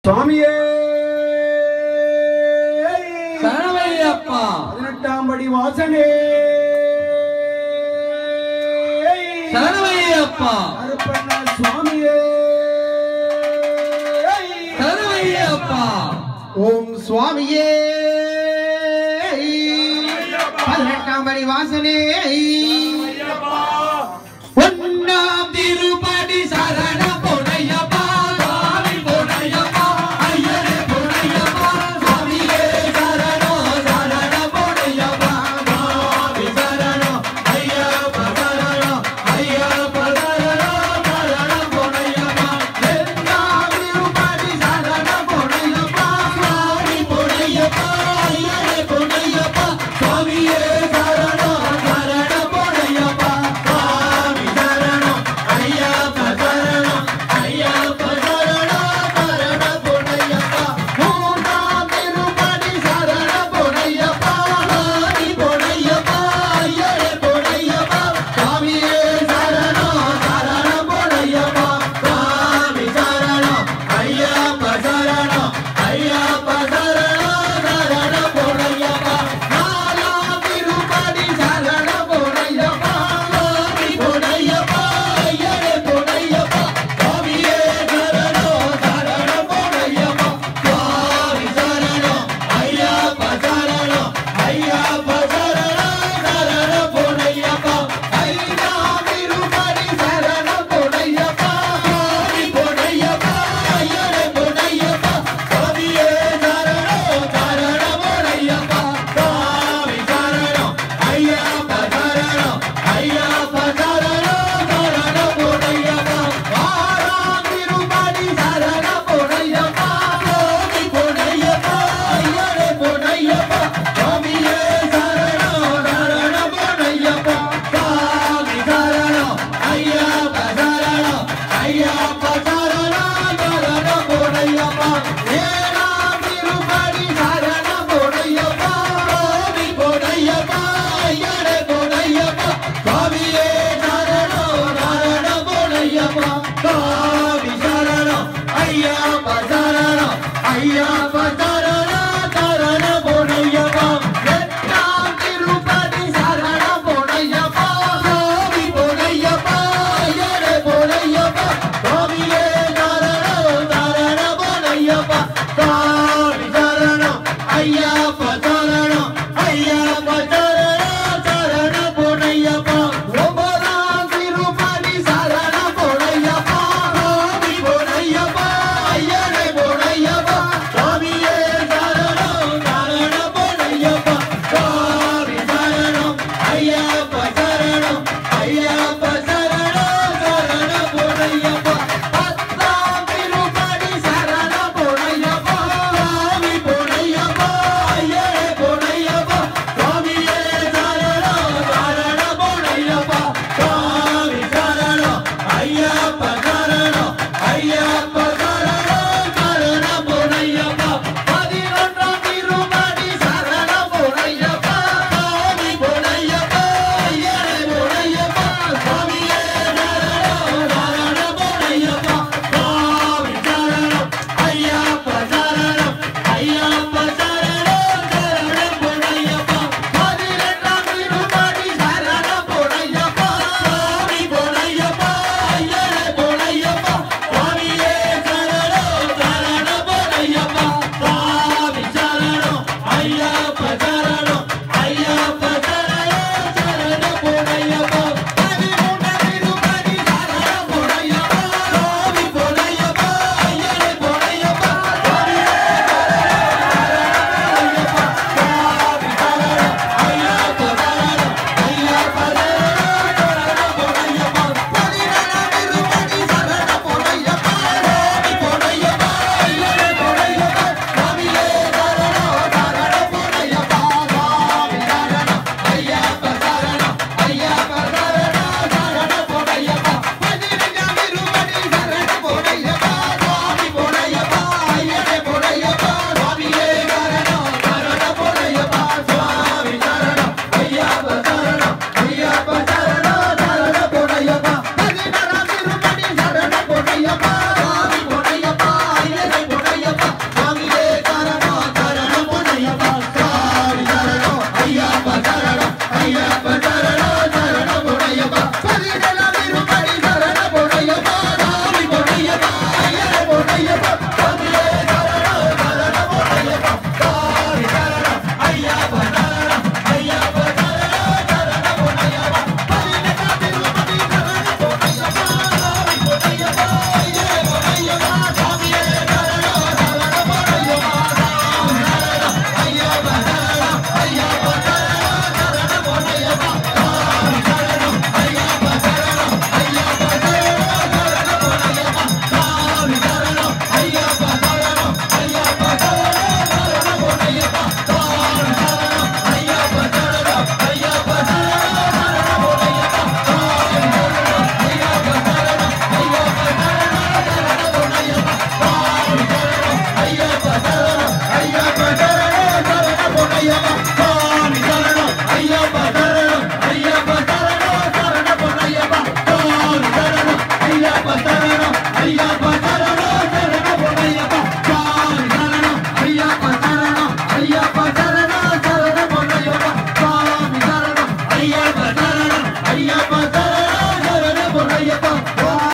சுவாமியே சரணையப்பா 18ஆம் படி வாசனே சரணையப்பா கருப்பண்ண சுவாமியே சரணையப்பா ஓம் சுவாமியே 18ஆம் படி வாசனே ஒன்னாம் திருப்படி சரண பொன்னையப்பா சுவாமி பொன்னையப்பா ஐயரே பொன்னையப்பா சுவாமியே சரணம் சரண பொன்னையப்பா சுவாமி சரணம் ஐயப்பா சரணம் ஐயப்பா சரணம் சரண பொன்னையப்பா ஒன்னாம் திருப்படி சரண பொன்னையப்பா சுவாமி பொன்னையப்பா ஐயரே பொன்னையப்பா சுவாமியே சரணம் சரண பொன்னையப்பா சுவாமி சரணம் ஐயப்பா சரணம் ஐயப்பா சரணம் சரண பொன்னையப்பா மூன்றாம் திருப்படி சரண பொன்னையப்பா சுவாமி பொன்னையப்பா ஐயரே பொன்னையப்பா சுவாமியே சரணம் சரண பொன்னையப்பா சுவாமி சரணம் ஐயப்பா சரணம் ஐயப்பா சரணம் சரண பொன்னையப்பா நாலாம் திருப்படி சரண பொன்னையப்பா சுவாமி பொன்னையப்பா ஐயரே பொன்னையப்பா சுவாமியே சரணம் சரண பொன்னையப்பா சுவாமி சரணம் ஐயப்பா சரணம் ஐயப்பா சரணம் சரண பொன்னையப்பா ஐந்தாம் திருப்படி சரண பொன்னையப்பா சுவாமி பொன்னையப்பா ஐயரே பொன்னையப்பா சுவாமியே சரணம் சரண பொன்னையப்பா சுவாமி சரணம் ஐயப்பா சரணம் ஐயப்பா சரணம் சரண பொன்னையப்பா ஆறாம் திருப்படி சரண பொன்னையப்பா சுவாமி பொன்னையப்பா ஐயரே பொன்னையப்பா சுவாமியே சரணம் சரண பொன்னையப்பா சுவாமி சரணம் ஐயப்பா சரணம் ஐயப்பா சரணம் சரண பொன்னையப்பா ஏழாம் திருப்படி சரண பொன்னையப்பா சுவாமி பொன்னையப்பா ஐயரே பொன்னையப்பா சுவாமியே சரணம் சரண பொன்னையப்பா சுவாமி சரணம் ஐயப்பா சரணம் ஐயப்பா சரணம் சரண பொன்னையப்பா எட்டாம் திருப்பதி சரண பொன்னையப்பா சுவாமி பொன்னையப்பா ஐயரே பொன்னையப்பா சுவாமியே சரணம் சரண பொன்னையப்பா